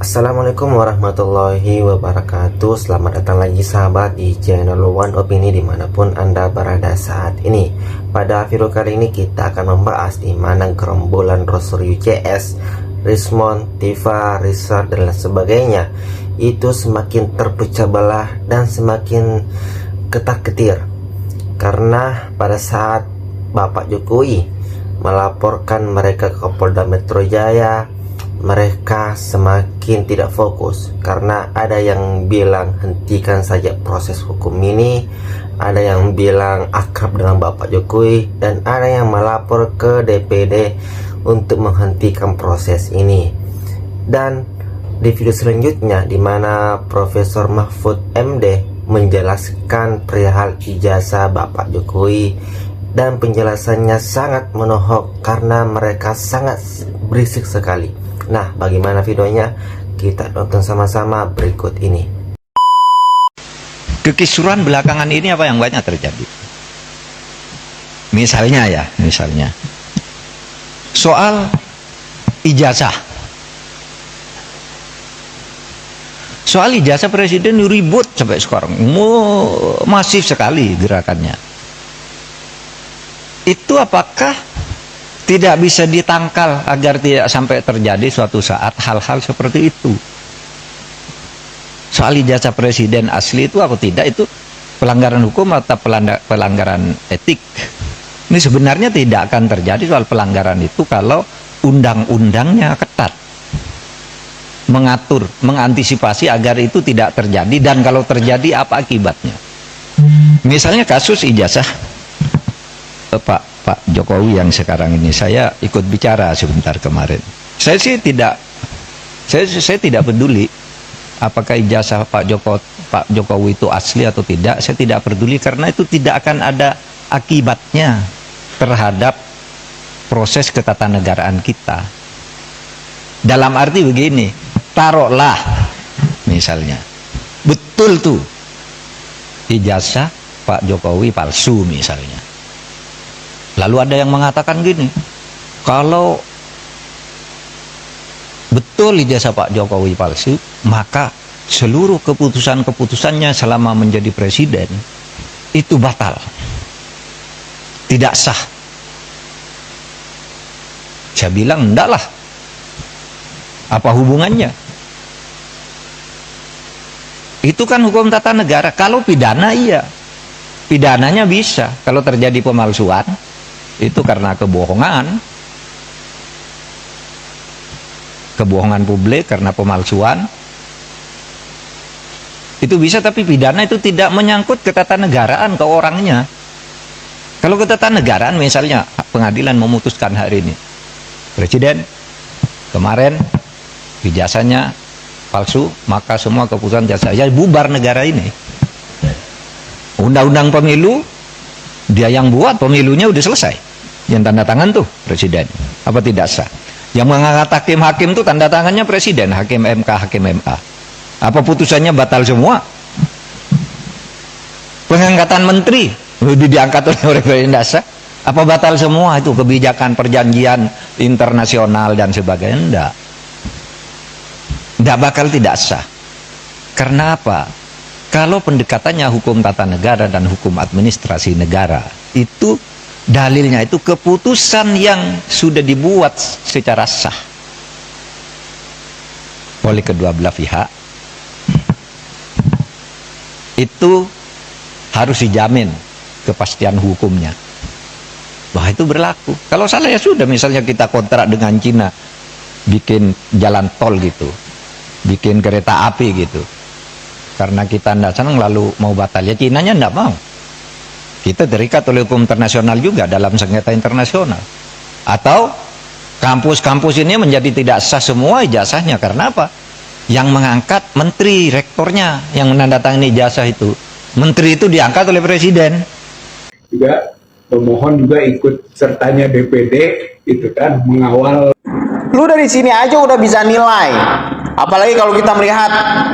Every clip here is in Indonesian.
Assalamualaikum warahmatullahi wabarakatuh. Selamat datang lagi sahabat di channel One Opini dimanapun Anda berada saat ini. Pada video kali ini kita akan membahas di mana gerombolan Rosrio CS, Rismond, Tifa, Richard dan lain sebagainya itu semakin terpecah belah dan semakin ketar-ketir. Karena pada saat Bapak Jokowi melaporkan mereka ke Polda Metro Jaya, mereka semakin tidak fokus karena ada yang bilang hentikan saja proses hukum ini, ada yang bilang akrab dengan Bapak Jokowi, dan ada yang melapor ke DPD untuk menghentikan proses ini. Dan di video selanjutnya di mana Profesor Mahfud MD menjelaskan perihal ijazah Bapak Jokowi, dan penjelasannya sangat menohok karena mereka sangat berisik sekali. Nah, bagaimana videonya? Kita nonton sama-sama berikut ini. Kekisruhan belakangan ini apa yang banyak terjadi? Misalnya soal ijazah. Soal ijazah presiden ribut sampai sekarang. Masif sekali gerakannya. Itu apakah tidak bisa ditangkal agar tidak sampai terjadi suatu saat hal-hal seperti itu? Soal ijazah presiden asli itu atau tidak, itu pelanggaran hukum atau pelanggaran etik? Ini sebenarnya tidak akan terjadi soal pelanggaran itu kalau undang-undangnya ketat, mengatur, mengantisipasi agar itu tidak terjadi, dan kalau terjadi apa akibatnya. Misalnya kasus ijazah Pak Jokowi yang sekarang ini, saya ikut bicara sebentar kemarin. Saya tidak peduli apakah ijazah Pak Jokowi itu asli atau tidak. Saya tidak peduli karena itu tidak akan ada akibatnya terhadap proses ketatanegaraan kita. Dalam arti begini, taruhlah misalnya betul tuh ijazah Pak Jokowi palsu misalnya. Lalu ada yang mengatakan gini, kalau betul ijazah Pak Jokowi palsu, maka seluruh keputusan-keputusannya selama menjadi presiden itu batal, tidak sah. Saya bilang enggak lah, apa hubungannya? Itu kan hukum tata negara. Kalau pidana iya, pidananya bisa. Kalau terjadi pemalsuan itu karena kebohongan publik, karena pemalsuan itu bisa, tapi pidana itu tidak menyangkut ketatanegaraan ke orangnya. Kalau ketatanegaraan misalnya pengadilan memutuskan hari ini presiden kemarin ijazahnya palsu, maka semua keputusan jasa bubar negara ini. Undang-undang pemilu dia yang buat, pemilunya udah selesai, yang tanda tangan tuh presiden, apa tidak sah? Yang mengangkat hakim-hakim tuh tanda tangannya presiden, hakim MK, hakim MA, apa putusannya batal semua? Pengangkatan menteri udah diangkat oleh presiden, tidak sah, apa batal semua? Itu kebijakan perjanjian internasional dan sebagainya, tidak bakal tidak sah. Karena apa? Kalau pendekatannya hukum tata negara dan hukum administrasi negara, itu dalilnya itu keputusan yang sudah dibuat secara sah oleh kedua belah pihak, itu harus dijamin kepastian hukumnya bahwa itu berlaku. Kalau salah ya sudah, misalnya kita kontrak dengan Cina bikin jalan tol gitu, bikin kereta api gitu, karena kita tidak senang lalu mau batal, ya Cinanya tidak mau. Kita terikat oleh hukum internasional juga dalam sengketa internasional. Atau kampus-kampus ini menjadi tidak sah semua ijazahnya. Karena apa? Yang mengangkat menteri, rektornya yang menandatangani ijazah itu, menteri itu diangkat oleh presiden. Juga pemohon juga ikut sertanya DPD itu kan, mengawal. Lu dari sini aja udah bisa nilai. Apalagi kalau kita melihat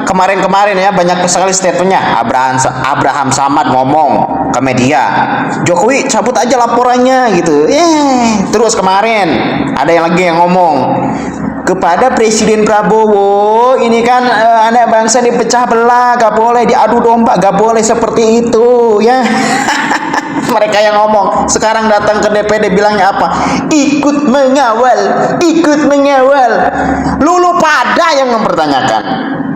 kemarin-kemarin ya, banyak sekali statementnya. Abraham Samad ngomong ke media, Jokowi cabut aja laporannya gitu. Terus kemarin ada yang lagi yang ngomong, kepada Presiden Prabowo, ini kan anak bangsa dipecah belah, gak boleh diadu domba, gak boleh seperti itu ya. Mereka yang ngomong, sekarang datang ke DPD bilangnya apa? Ikut mengawal, ikut mengawal. Lulu pada yang mempertanyakan.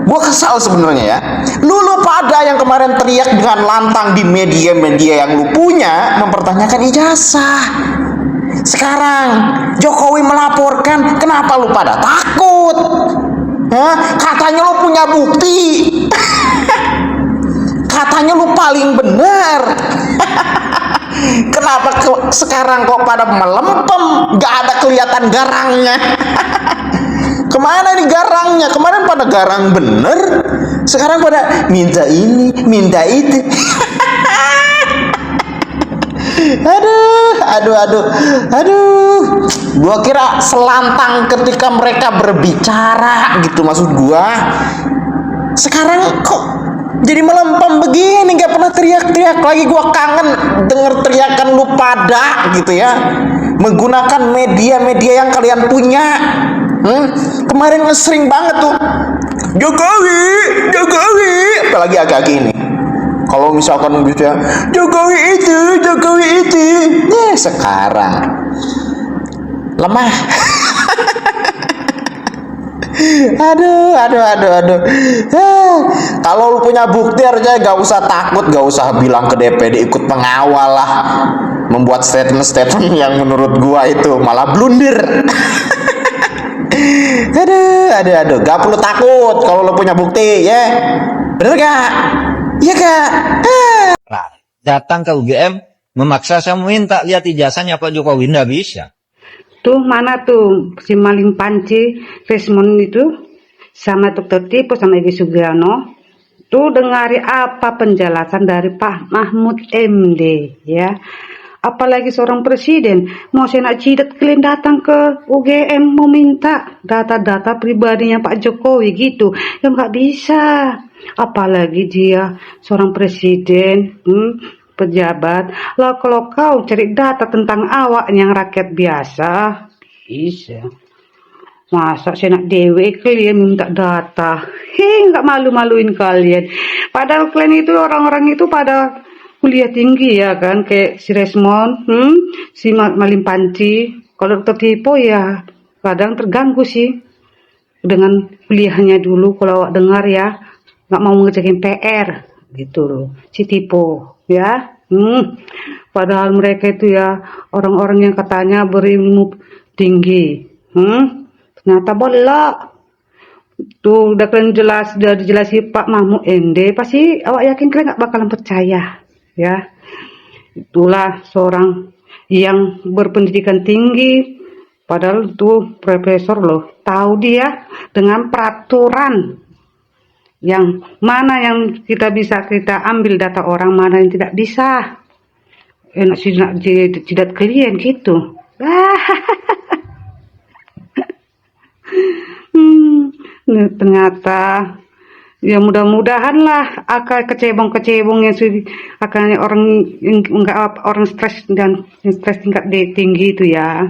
Gue kesal sebenarnya ya. Lulu pada yang kemarin teriak dengan lantang di media-media yang lu punya mempertanyakan ijazah. Sekarang Jokowi melaporkan, kenapa lu pada takut? Hah? Katanya lu punya bukti. Katanya lu paling benar. Kenapa sekarang kok pada melempem? Gak ada kelihatan garangnya. Kemana nih garangnya? Kemarin pada garang bener. Sekarang pada minta ini, minta itu. Aduh. Gua kira selantang ketika mereka berbicara gitu maksud gua. Sekarang kok jadi melempem begini, gak pernah teriak-teriak lagi. Gua kangen denger teriakan lu pada gitu ya, menggunakan media-media yang kalian punya. Kemarin sering banget tuh Jokowi, apalagi agak gini. Kalau misalkan gitu ya, Jokowi itu. Sekarang lemah. Aduh. Kalau lu punya bukti harusnya gak usah takut, gak usah bilang ke DPD ikut pengawal lah. Membuat statement yang menurut gua itu malah blunder. Aduh, gak perlu takut kalau lu punya bukti ya. Bener gak? Iya gak? Nah, datang ke UGM memaksa saya minta lihat ijazahnya Pak Jokowi, nggak bisa. Tuh mana tuh si maling panci Resmond itu sama Dr. Tipu sama Egy Sugiono. Tuh dengari apa penjelasan dari Pak Mahfud MD ya. Apalagi seorang presiden mau senak jidat kalian datang ke UGM mau minta data-data pribadinya Pak Jokowi gitu. Ya nggak bisa. Apalagi dia seorang presiden, pejabat. Lah kalau kau cari data tentang awak yang rakyat biasa, bisa. Masa senak dewe kalian minta data? Nggak malu-maluin kalian. Padahal kalian itu orang-orang itu pada kuliah tinggi ya kan, kayak si Resmond, si Malim Panci. Kalau Dr. Tipo ya kadang terganggu sih dengan kuliahnya dulu. Kalau awak dengar ya nggak mau ngerjain PR gitu loh, si Tipo ya. Padahal mereka itu ya orang-orang yang katanya berilmu tinggi, ternyata bolak. Tuh udah kalian udah dijelasin Pak Mahfud MD, pasti awak yakin kalian nggak bakalan percaya ya. Itulah seorang yang berpendidikan tinggi, padahal tuh profesor loh, tahu dia dengan peraturan yang mana yang kita bisa kita ambil data orang, mana yang tidak bisa. Enak jidat kalian gitu. Ternyata ya mudah-mudahan lah akal kecebong-kecebong yang akan orang stres dan stres tingkat tinggi itu ya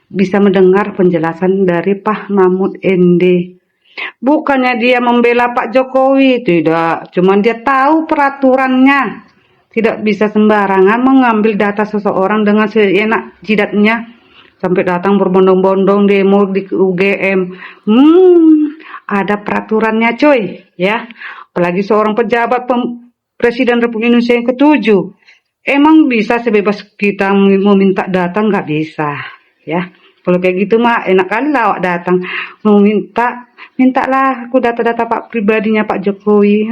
bisa mendengar penjelasan dari Pak Mahfud MD. Bukannya dia membela Pak Jokowi, tidak, cuman dia tahu peraturannya. Tidak bisa sembarangan mengambil data seseorang dengan seenak jidatnya sampai datang berbondong-bondong demo di UGM. Ada peraturannya coy ya. Apalagi seorang pejabat Presiden Republik Indonesia yang ke-7. Emang bisa sebebas kita meminta data? Nggak bisa ya. Kalau kayak gitu mah enak kali lah awak datang mau mintalah aku data-data Pak pribadinya Pak Jokowi.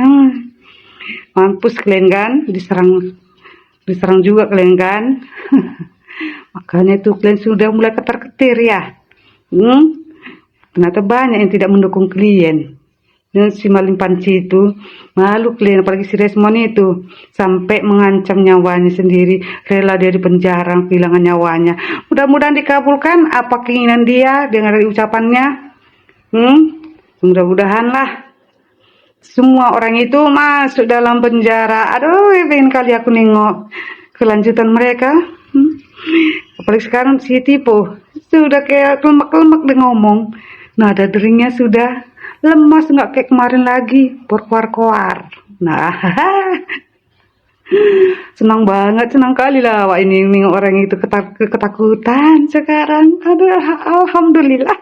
Mampus kalian kan, diserang juga kalian kan. Makanya itu kalian sudah mulai ketar-ketir ya. Ternyata banyak yang tidak mendukung kalian. Dan si Malim Panci itu malu kalian, apalagi si Resmond itu sampai mengancam nyawanya sendiri, rela dia di penjara kehilangan nyawanya. Mudah-mudahan dikabulkan apa keinginan dia dengan ucapannya. Mudah-mudahan lah semua orang itu masuk dalam penjara. Aduh, pengen kali aku nengok kelanjutan mereka. Apalagi sekarang si Tipo sudah kayak kelemak-kelemak dia ngomong. Nada deringnya sudah lemas, nggak kayak kemarin lagi, berkoar-koar. Nah, senang banget, senang kali lah wah ini orang itu ketakutan sekarang. Aduh, alhamdulillah.